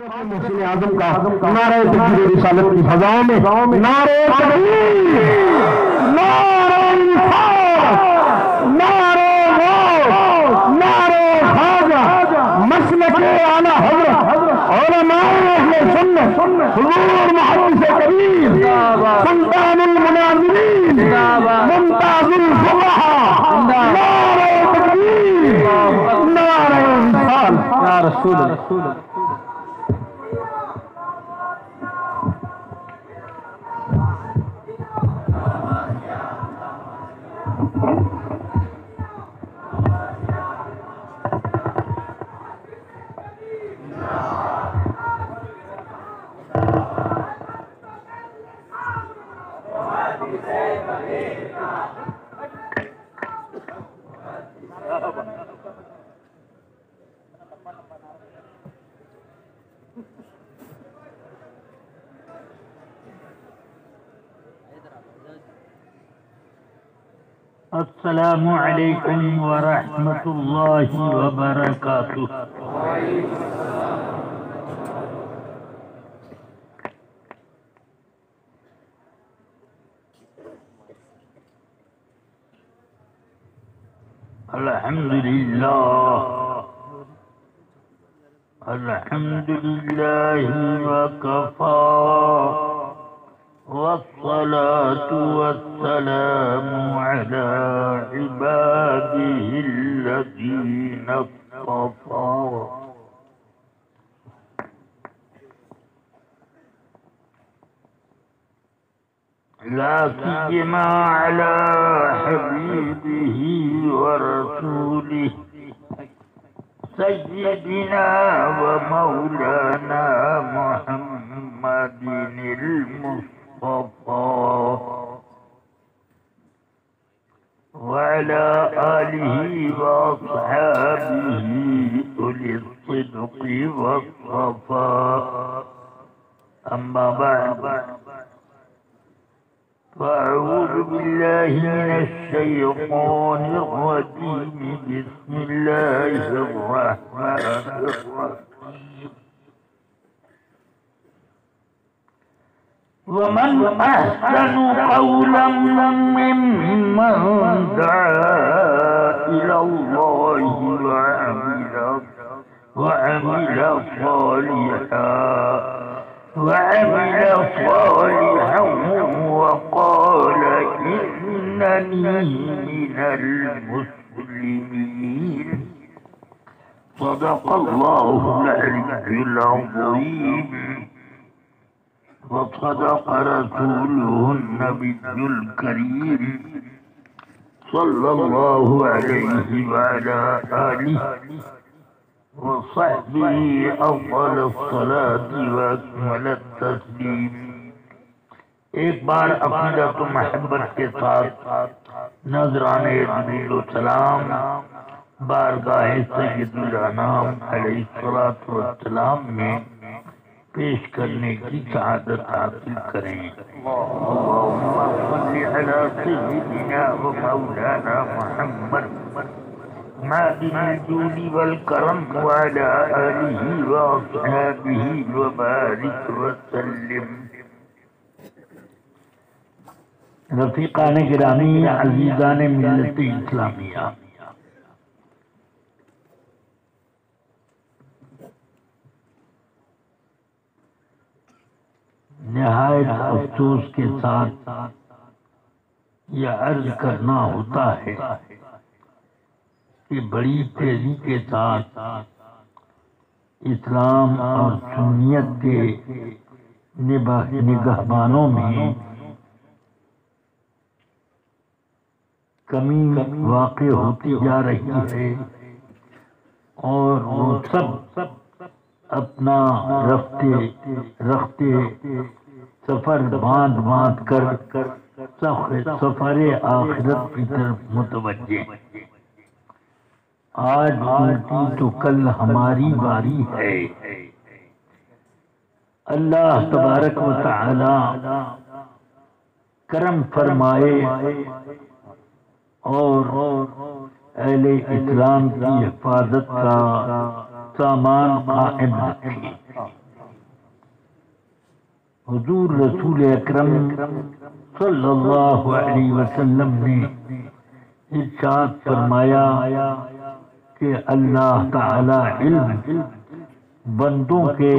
محسن اعظم کا نعرہ تکبیر رسالت کی فضاؤں میں نعرہ تکبیر، نعرہ انصاف، نعرہ غوث، نعرہ خواجہ، مسلک اعلی حضرت علماء اہل سنت حضور محدث کبیر سلطان المناظرین ممتاز الفقہاء، نعرہ تکبیر، نعرہ انصاف یا رسول اللہ۔ السلام علیکم ورحمۃ اللہ وبرکاتہ۔ الحمد للہ وکفی والصلاة والسلام على عباده الذين اصطفى لا سيما على حبيبه ورسوله سيدنا ومولانا محمد المصطفى وعلى آله وأصحابه أولي الصدق والصفاء، أما بعد فأعوذ بالله من الشيطان الرجيم، بسم الله الرحمن الرحيم. ومن أحسن قولا ممن دعا إلى الله وعمل صالحا وقال إنني من المسلمين. صدق الله العلي العظيم وصدق رسوله النبي الكريم صلى الله عليه وعلى آله وصحبه أفضل الصلاة وأكمل التسليم. ایک بار عقیدت و محبت کے ساتھ نذران جبریل و سلام بارگاہ سید الانام علیہ الصلوۃ والسلام میں پیش کرنے کی سعادت حاصل کریں. اللهم صل على سيدنا ومولانا محمد معدن الجود والكرم وعلى آله وأصحابه وبارك وسلم. رفیقان گرامی، عزیزان ملت اسلامیہ، نہایت افسوس کے ساتھ یہ عرض کرنا ہوتا ہے کہ بڑی تیزی کے ساتھ اسلام اور سنیت کے نگہبانوں میں کمی واقع ہوتی جا رہی ہے، اور وہ سب اپنا رختے سفر باندھ کر سفر آخرت کی طرف متوجہ. آج الٹی تو کل ہماری باری ہے. اللہ تبارک و تعالی کرم فرمائے اور اہل اسلام کی حفاظت کا سامان قائم رکھے. حضور رسول اکرم صلی اللہ علیہ وسلم نے ارشاد فرمایا کہ اللہ تعالی علم بندوں کے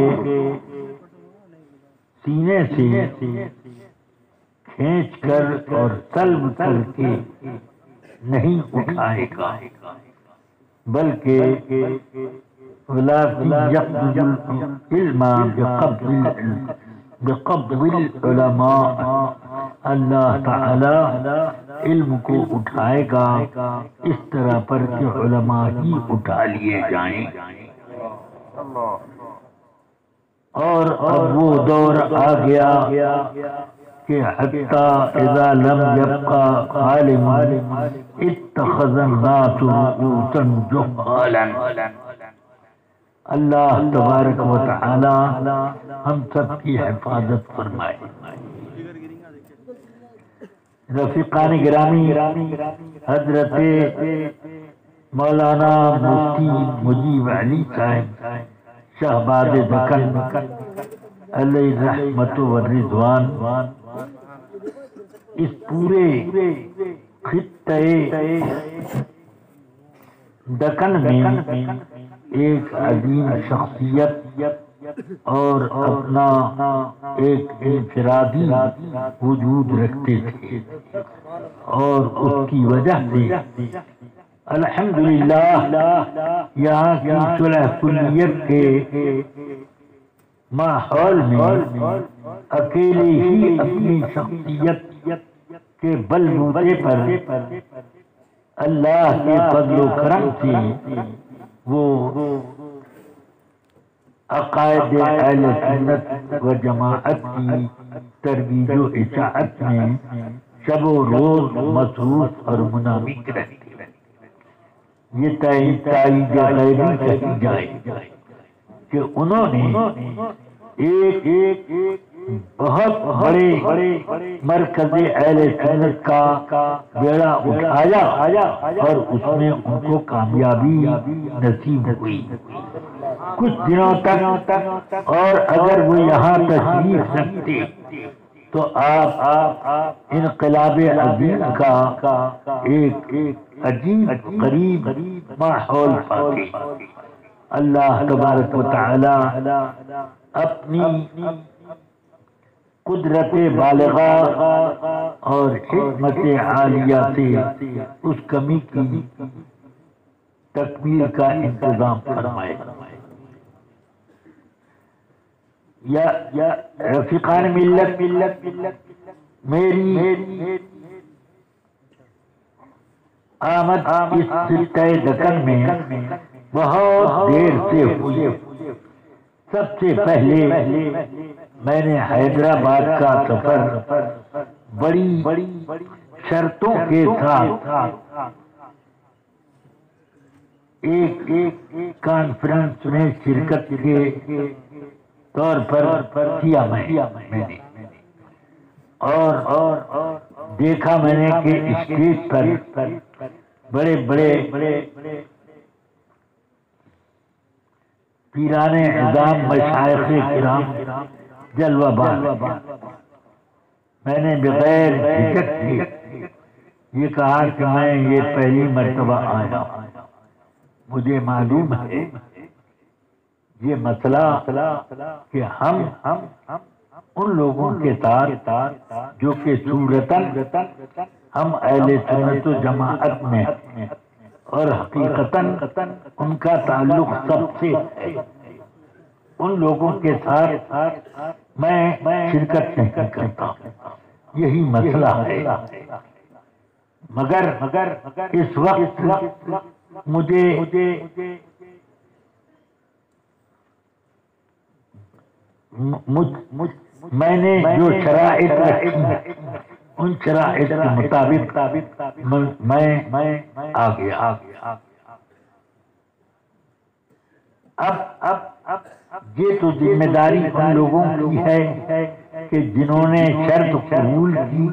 سینے سے کھینچ کر اور طلب کر کے نہیں اٹھائے گا، بلکہ ولكن يقبض العلم بقبض العلماء، اللہ تعالی علم کو اٹھائے گا اس طرح پر کہ علماء ہی اٹھا لیے جائیں۔ اور اب وہ دور آ گیا کہ حتیٰ اذا لم يبقى عالم اتخذ الناس رؤوسا جهالا۔ اللہ تبارک و تعالی ہم سب کی حفاظت فرمائے۔ رفیقان گرامی، حضرت مولانا مفتی مجیب علی صاحب شہباز دکن علیہ رحمت و رضوان اس پورے خطے دکن میں ایک عظیم شخصیت اور اپنا ایک انفرادی وجود رکھتے تھے، اور اس کی وجہ سے الحمدللہ یہاں کی صلح کلیت کے ماحول میں اکیلے ہی اپنی شخصیت کے بلبوتے پر اللہ کے فضل و کرم سے وہ عقائد اہل سنت و جماعت کی ترویج و اشاعت میں شب و روز مصروف اور منامک رہتے۔ یہ تائید غیبی کہی جائے کہ انہوں نے ایک بہت بڑے مرکز اہل سنت کا بیڑا اٹھایا اور اس میں ان کو کامیابی نصیب ہوئی کچھ دنوں تک، اور اگر وہ یہاں تشریف رکھتے تو آپ انقلاب عظیم کا ایک عجیب قریب ماحول پاتے۔ اللہ تبارک و تعالی اپنی قدرت بالغہ اور حکمت عالیہ سے اس کمی کی تکمیل کا انتظام فرمائے۔ یا رفیقان ملت، میری آمد اس خطہ دکن میں بہت دیر سے ہوئی۔ سب سے پہلے میں نے حیدرآباد کا سفر بڑی شرطوں کے ساتھ ایک کانفرنس میں شرکت کے طور پر کیا میں نے، اور دیکھا میں نے کہ اسٹیج پر بڑے پیران اعظام مشائخ کرام جلوہ باز، میں نے بغیر ہچک کے یہ کہا کہ میں یہ پہلی مرتبہ آیا، مجھے معلوم ہے یہ مسئلہ کہ ہم ان لوگوں کے ساتھ جو کہ صورتاً ہم اہل سنت و جماعت میں اور حقیقتاً ان کا تعلق سب سے ہے، ان لوگوں کے ساتھ میں شرکت نہیں کرتا، یہی مسئلہ ہے۔ مگر اس وقت میں نے جو شرائط رکھی ان شرائط کے مطابق میں آ گیا۔ اب یہ تو ذمہ داری ان لوگوں کی ہے کہ جنہوں نے شرط قبول کی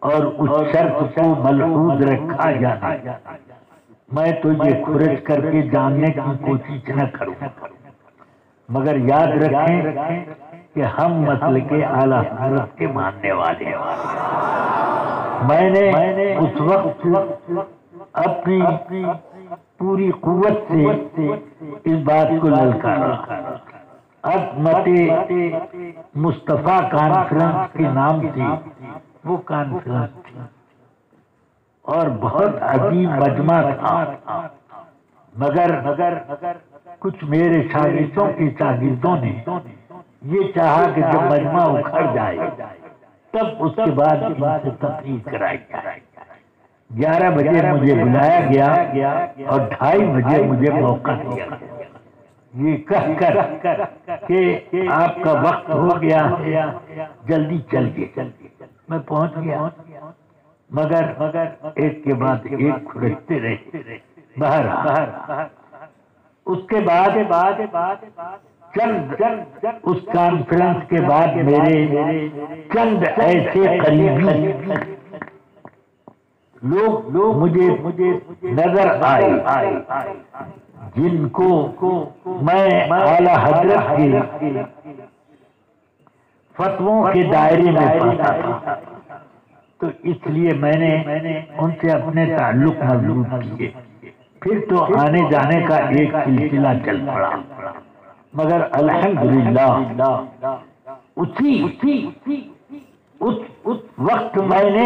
اور اس شرط کو ملحوظ رکھا جانا، میں تو یہ کھرچ کر کے جاننے کی کوشش نہ کروں، مگر یاد رکھیں کہ ہم مسلک اعلیٰ حضرت کے ماننے والے ہیں۔ میں نے اس وقت اپنی پوری قوت سے اس بات کو للکارا۔ عظمت مصطفیٰ کانفرنس کے نام سے وہ کانفرنس تھی اور بہت عظیم مجمع تھا، مگر کچھ میرے شاگردوں کے شاگردوں نے یہ چاہا کہ جب مجمع اکھڑ جائے تب اس کے بعد ان سے تقریر کرائی جائے۔ 11 بجے مجھے بلایا گیا اور 2:30 بجے مجھے موقع دیا گیا، یہ کہہ کر کہ آپ کا وقت ہو گیا ہے، جلدی چلیے۔ میں پہنچ گیا، مگر ایک کے بعد ایک کھڑکتے رہے باہر۔ اس کے بعد چند اس کانفرنس کے بعد میرے چند ایسے قریبی لوگ مجھے نظر آئے جن کو میں اعلیٰ حضرت کے فتووں کے دائرے میں پاتا تھا، تو اس لیے میں نے ان سے اپنے تعلق مضبوط کیے۔ پھر تو آنے جانے کا ایک سلسلہ چل پڑا، مگر الحمدللہ اس وقت میں نے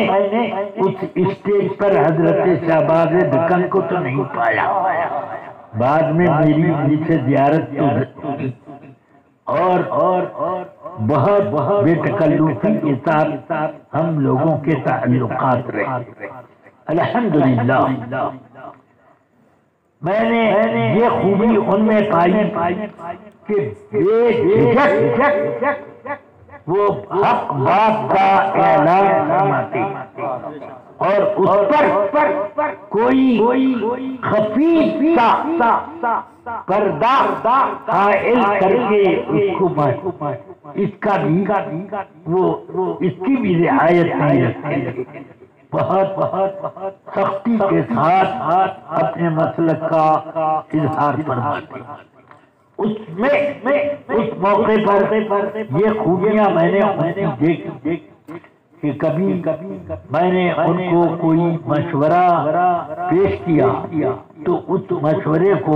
اس اسٹیج پر حضرت شہباز دکن کو تو نہیں پایا۔ بعد میں میری ان سے زیارت تو اور بہت بے تکلفی کے ساتھ ہم لوگوں کے تعلقات رہے۔ الحمدللہ میں نے یہ خوبی ان میں پائی کہ بے جھجک وہ حق بات کا اعلان فرماتے اور اس پر کوئی خفیف سا پردہ حائل کر کے اس کی بھی رعایت نہیں رکھتے، بہت سختی کے ساتھ اپنے مسلک کا اظہار فرماتے۔ اس موقع پر یہ خوبیاں میں نے ان کی دیکھی کہ کبھی میں نے ان کو کوئی مشورہ پیش کیا تو اس مشورے کو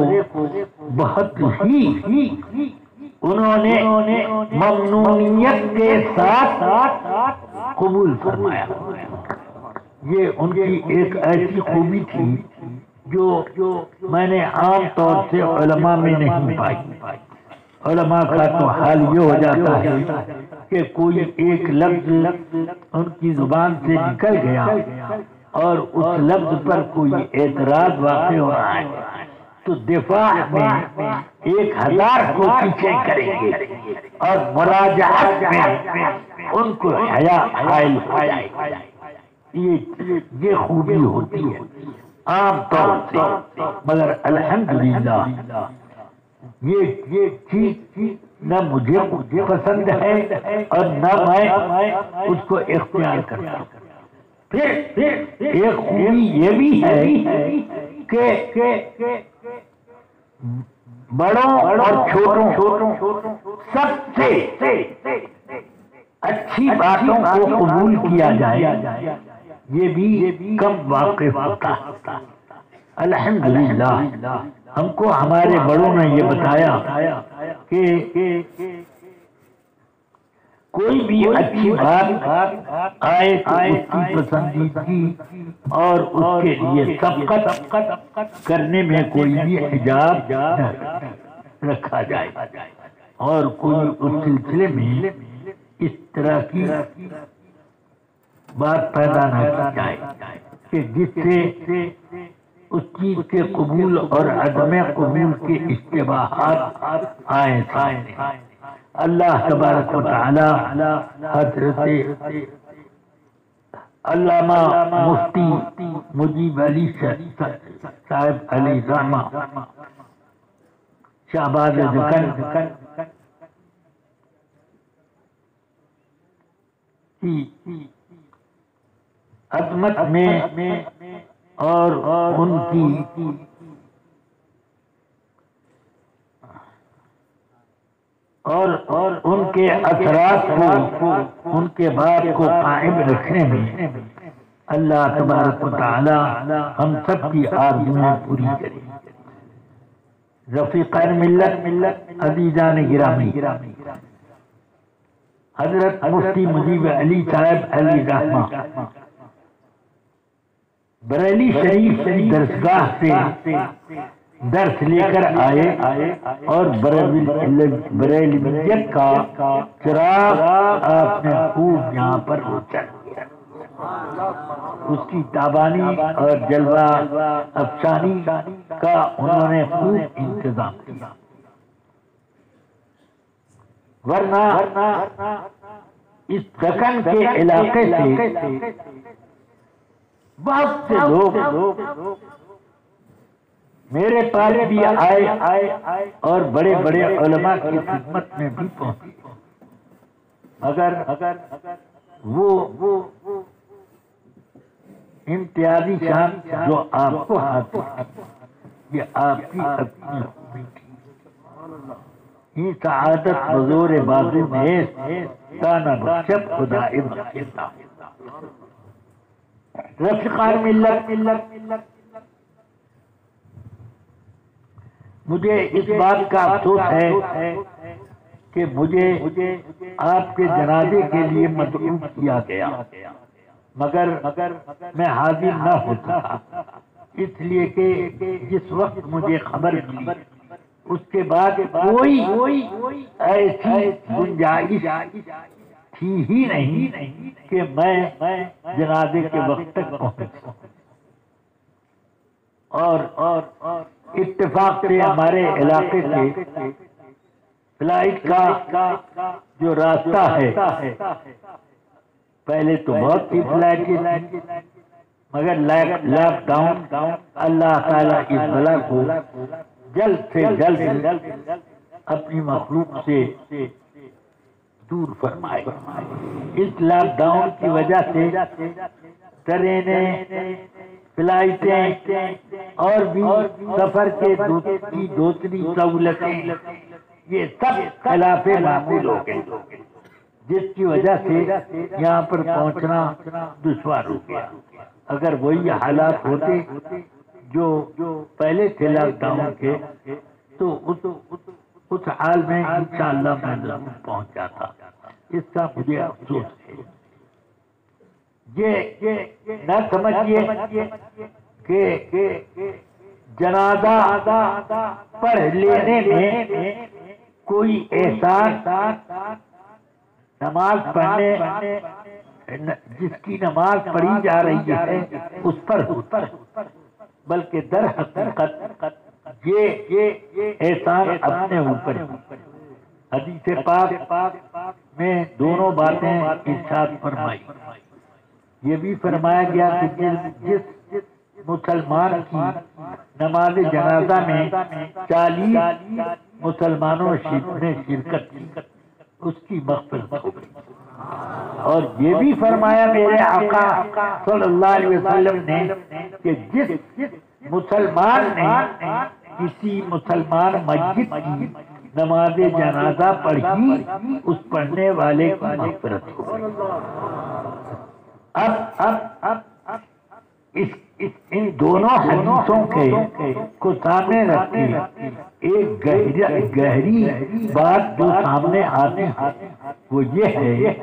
بہت ہی انہوں نے ممنونیت کے ساتھ قبول فرمایا۔ یہ ان کی ایک ایسی خوبی تھی جو میں نے عام طور سے علماء میں نہیں پائی۔ علماء کا تو حال یہ ہو جاتا ہے کہ کوئی ایک لفظ ان کی زبان سے نکل گیا اور اس لفظ پر کوئی اعتراض واقع ہو رہا ہے تو دفاع میں 1000 کوششیں کریں گے اور مراجعت میں ان کو حیا حائل ہو جائے گی۔ یہ خوبی ہوتی ہے عام طور سے، مگر الحمدللہ یہ چیز نہ مجھے پسند ہے اور نہ میں اس کو اختیار کرتا ہوں۔ پھر ایک خوبی یہ بھی ہے کہ بڑوں اور چھوٹوں سب سے اچھی باتوں کو قبول کیا جائے، یہ بھی کم واقع ہوتا ہے۔ الحمدللہ ہم کو ہمارے بڑوں نے یہ بتایا کہ کوئی بھی اچھی بات آئے تو اس کی پسندیدگی اور اس کے لیے سبقت کرنے میں کوئی بھی حجاب رکھا جائے اور کوئی اس سلسلے میں اس طرح کی بات پیدا نہ کی جائے کہ جس سے اس چیز کے قبول اور عدم قبول کے اشتباہات آئیں سامنے۔ اللہ تبارک و تعالی حضرت علامہ مفتی مجیب علی صاحب علی رحمہ شہباز دکن کی عظمت میں اور ان کی اور ان کے اثرات کو، ان کے بعد کو قائم رکھنے میں اللہ تبارک و تعالی ہم سب کی آرزویں پوری کرے۔ رفیقان ملت، عزیزان گرامی، حضرت مفتی مجیب علی صاحب علی رحمہ بریلی شریف کی درسگاہ سے درس لے کر آئے اور بریلویت کا چراغ آپ نے خوب یہاں پر روشن کیا، اس کی تابانی اور جلوہ افشانی کا انہوں نے خوب انتظام کیا، ورنہ اس دکن کے علاقے سے بہت سے لوگ میرے پاس بھی آئے اور بڑے بڑے علماء کی خدمت میں بھی پہنچے، مگر وہ امتیازی شان جو آپ کو حاصل یہ آپ کی اپنی خوبی تھی، یہ سعادت حضور بازو میں تانا بخشب خدا بخشتا۔ رفیقان ملت، مجھے اس بات کا افسوس ہے کہ مجھے آپ کے جنازے کے لیے مدعو کیا گیا، مگر میں حاضر نہ ہو سکا، اس لیے کہ جس وقت مجھے خبر ملی اس کے بعد کوئی ایسی گنجائش تھی ہی نہیں کہ میں جنازے کے وقت تک پہنچ سکوں، اور اتفاق سے ہمارے علاقے سے فلائٹ کا جو راستہ ہے، پہلے تو بہت سی فلائٹ مگر لاک ڈاؤن اللہ تعالیٰ اس بلا کو جلد سے جلد اپنی مخلوق سے دور فرمائے۔ اس لاک ڈاؤن کی وجہ سے ٹرینیں، فلائٹیں اور بھی سفر کے دوسری سہولتیں یہ سب خلاف معمول ہو گئے، جس کی وجہ سے یہاں پر پہنچنا دشوار ہو گیا۔ اگر وہی حالات ہوتے جو پہلے تھے لاک ڈاؤن کے تو اس حال میں انشاءاللہ میں ضرور پہنچ جاتا، اس کا مجھے افسوس ہے۔ یہ نہ سمجھیے کہ جنازہ پڑھ لینے میں کوئی احساس، نماز پڑھنے جس کی نماز پڑھی جا رہی ہے اس پر ہوتا ہے، بلکہ در حقیقت یہ احسان اپنے اوپر ہے۔ حدیث پاک میں دونوں باتیں ارشاد فرمائی، یہ بھی فرمایا گیا کہ جس مسلمان کی نماز جنازہ میں 40 مسلمانوں نے شرکت کی اس کی مغفرت ہو گئی، اور یہ بھی فرمایا میرے آقا صلی اللہ علیہ وسلم نے کہ جس مسلمان نے کسی مسلمان میت کی نماز جنازہ پڑھی اس پڑھنے والے کی مغفرت ہو گئی۔ اب ان دونوں حدیثوں کے کو سامنے رکھ کے ایک گہری بات جو سامنے آتی ہے وہ یہ ہے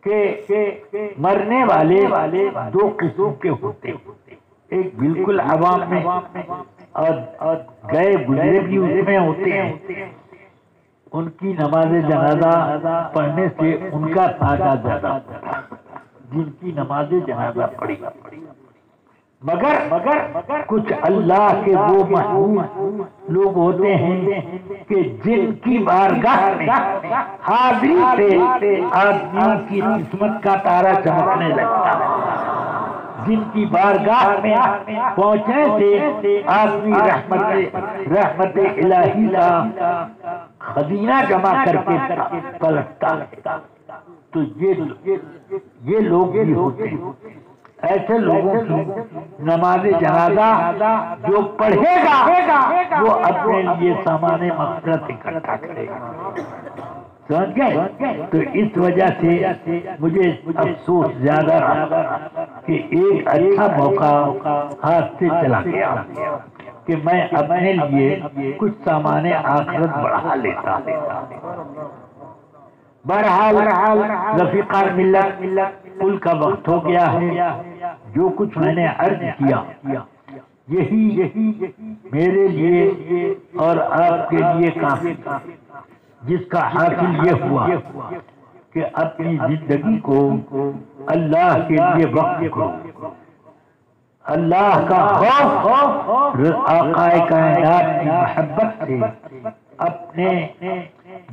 کہ مرنے والے دو قسم کے ہوتے ہیں، ایک بالکل عوام میں اور گئے گزرے بھی اس میں ہوتے ہیں، ان کی نماز جنازہ پڑھنے سے ان کا فائدہ زیادہ ہوتا ہے جن کی نماز جنازہ پڑھی، مگر کچھ اللہ کے وہ محبوب لوگ ہوتے ہیں کہ جن کی بارگاہ میں حاضری سے آدمیوں کی قسمت کا تارا چمکنے لگتا ہے، جن کی بارگاہ میں پہنچنے سے آدمی رحمت الہی کا خزینہ جمع کر کے پلٹتا ہے، تو یہ لوگ بھی ہوتے ہیں۔ ایسے لوگوں کی نماز جنازہ جو پڑھے گا وہ اپنے لیے سامان مغفرت اکٹھا کرے گا. سمجھ گئے؟ تو اس وجہ سے مجھے افسوس زیادہ رہا کہ ایک اچھا موقع ہاتھ سے چلا گیا کہ میں اپنے لیے کچھ سامان آخرت بڑھا لیتا. بہرحال رفیقان ملت کل کا وقت ہو گیا ہے. جو کچھ میں نے عرض کیا یہی میرے لیے اور آپ کے لیے کافی، جس کا حاصل یہ ہوا کہ اپنی زندگی کو اللہ کے لیے وقف کرو. اللہ کا خوف، آقا کائنات کی محبت سے اپنے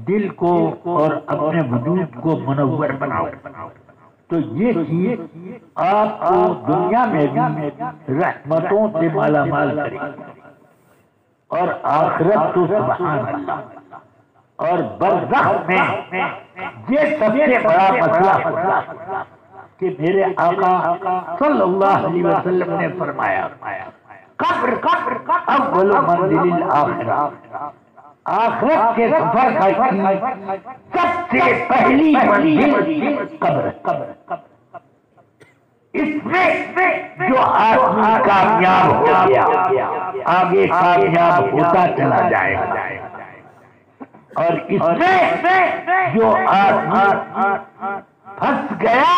دل کو اور اپنے وجود کو منور بناؤ. تو یہ چیز آپ کو دنیا میں بھی رحمتوں سے مالا مال کرے اور آخرت تو سبحان اللہ. اور برزخ میں یہ سب سے بڑا مسئلہ کہ میرے آقا صلی اللہ علیہ وسلم نے فرمایا قبر اول منزل الآخرہ، آخرت کے سفر کی سب سے پہلی منزل قبر. اس میں جو آدمی کامیاب ہو گیا آگے کامیاب ہوتا چلا جائے گا، اور اس میں جو آدمی پھنس گیا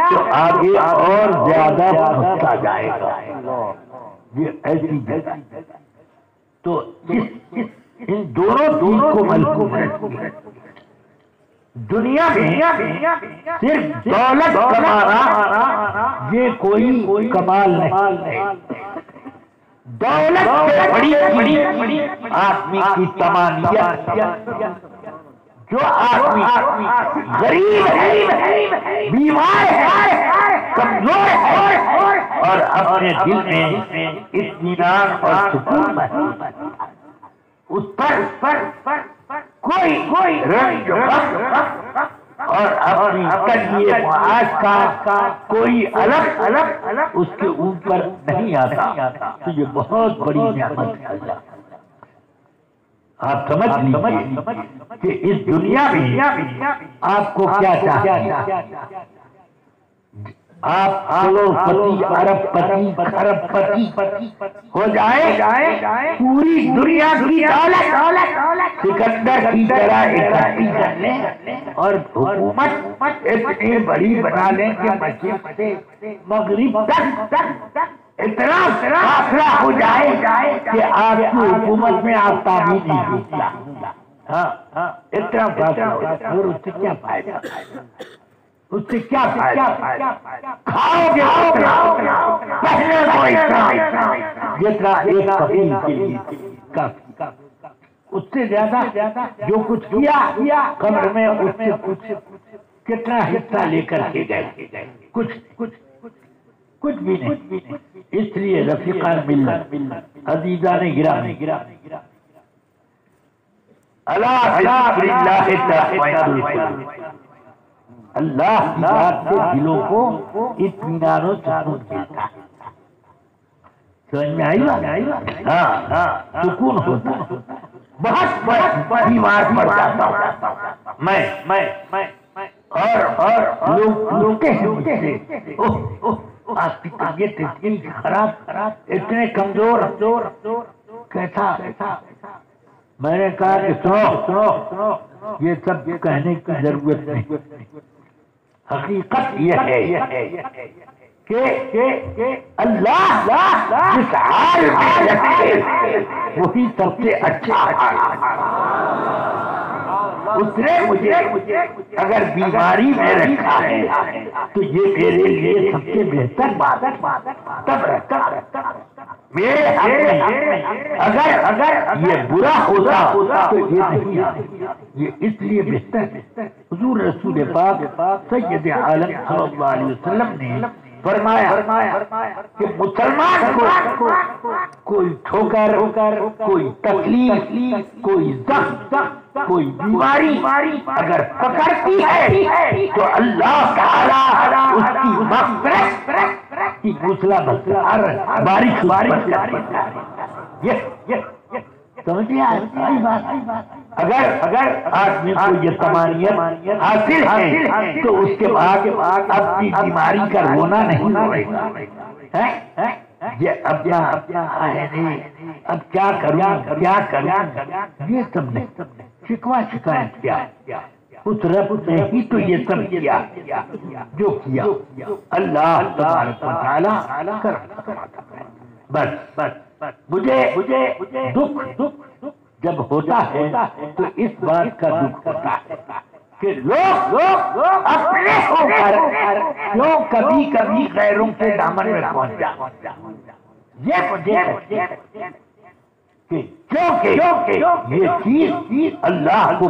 تو آگے اور زیادہ پھنستا جائے گا. یہ ایسی جگہ تو ان دونوں چیز کو ملحوظ ہے. دنیا میں صرف دولت کمانا یہ کوئی کمال نہیں. دولت سے بڑی آدمی کی تمانیت، جو آدمی غریب ہے، بیمار ہے، کمزور ہے اور اپنے دل میں اطمینان اور سکون ہے، اس پر کوئی رنج اور اپنی تنگی معاش کا کوئی الگ اس کے اوپر نہیں آتا. تو یہ بہت بڑی نعمت ہے. آپ سمجھ لیجیے کہ اس دنیا میں آپ کو کیا چاہیے. آپ کروڑپتی، ارب پتی، خرب پتی ہو جائے، پوری دنیا کی دولت سکندر کی طرح اکٹھی کر لیں اور حکومت اتنی بڑی بنا لیں کہ مشرق سے مغرب تک اتنا فاصلہ ہو جائے کہ آپ کی حکومت میں آپ تعمیر نہیں ہوتا. ہاں اتنا فاصلہ ہو جائے، اور اس سے کیا فائدہ؟ اس سے کیا فائدہ؟ کھاؤ گے پہلے کو اتنا جتنا ایک کفیل کے لیے کافی، اس سے زیادہ جو کچھ کیا قبر میں اس سے کچھ کتنا حصہ لے کر کے گئے، کچھ بھی نہیں. اس لیے رفیقان ملت، عزیزان گرامی، اللہ اللہ کی ذات سے دلوں کو اطمینان و سکون ملتا ہے. سمجھ میں آئی؟ ہاں سکون ہوتا ہے. بہت بیمار پڑ جاتا ہوں میں اور لوگ کہتے ہیں آپ کی طبیعت اتنی خراب، اتنے کمزور، کیسا؟ میں نے کہا کہ سنو، یہ سب کہنے کی ضرورت نہیں. حقیقت یہ ہے کہ اللہ جس حال میں رکھے وہی سب سے اچھا حال ہے. اس نے مجھے اگر بیماری میں رکھا ہے تو یہ میرے لیے سب سے بہتر بات تب رکھا. اگر یہ برا ہوتا تو یہ نہیں، یہ اس لیے بہتر ہے. حضور رسول پاک سید عالم صلی اللہ علیہ وسلم نے فرمایا کہ مسلمان کو کوئی ٹھوکر، کوئی تکلیف، کوئی زخم، کوئی بیماری اگر پکڑتی ہے تو اللہ تعالیٰ اس کی مغفرت کہ مسلا بھر بارش یہ سمجھے اگر آدمی کو یہ تمانیت حاصل ہے تو اس کے بعد اپنی بیماری کا رونا نہیں ہوئے یہ اپنا ہے نہیں اب کیا کروں یہ سب نے شکوا شکایت کیا اس رب نے ہی تو یہ سب کیا جو کیا اللہ تبارک و تعالی کر بس مجھے دکھ جب ہوتا ہے تو اس بات کا دکھ ہوتا ہے کہ لوگ اپنے ہو کر کیوں کبھی غیروں کے دامن میں پہنچ جاتے یہ مجھے کہ کیونکہ یہ چیز اللہ کو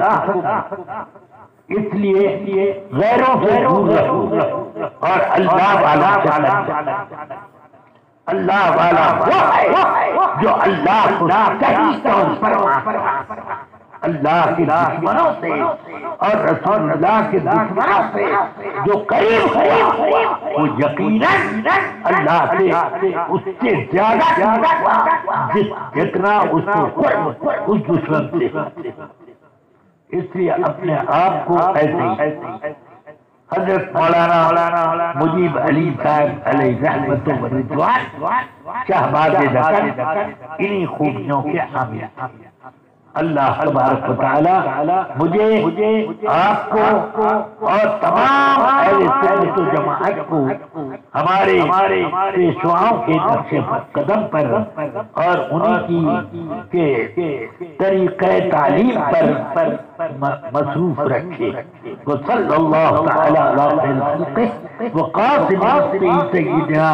اس لیے غیروں سے دور رہو اور اللہ والا وہ ہے جو اللہ کو صحیح طور پر اللہ کے دشمنوں سے اور رسول اللہ کے دشمنوں سے جو قریب ہے وہ یقیناً اللہ سے اس سے زیادہ جتنا اس کو اس دشمن سے اس لیے اپنے آپ کو ایسے حضرت مولانا مجیب علی صاحب علیہ رحمت و رضوان شہباز دکن انہی خوبیوں کے حامل اللہ تبارک و تعالی مجھے آپ کو اور تمام اہل سنت و جماعت کو ہمارے پیشواؤں کے نقش قدم پر اور انہی کے طریقہ تعلیم پر مصروف رکھے وصلی اللہ تعالی علی خلقہ وقاسم سیدنا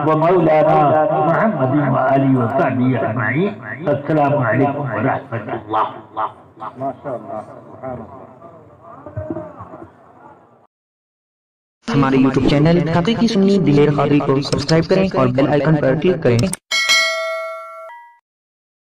و مولانا محمد و آلہ و صحبہ اجمعین السلام علیکم ورحمۃ اللہ ہمارے YouTube چینل حقیقی سنی دلیر قادری کو سبسکرائب کریں اور بیل آئیکن پر کلک کریں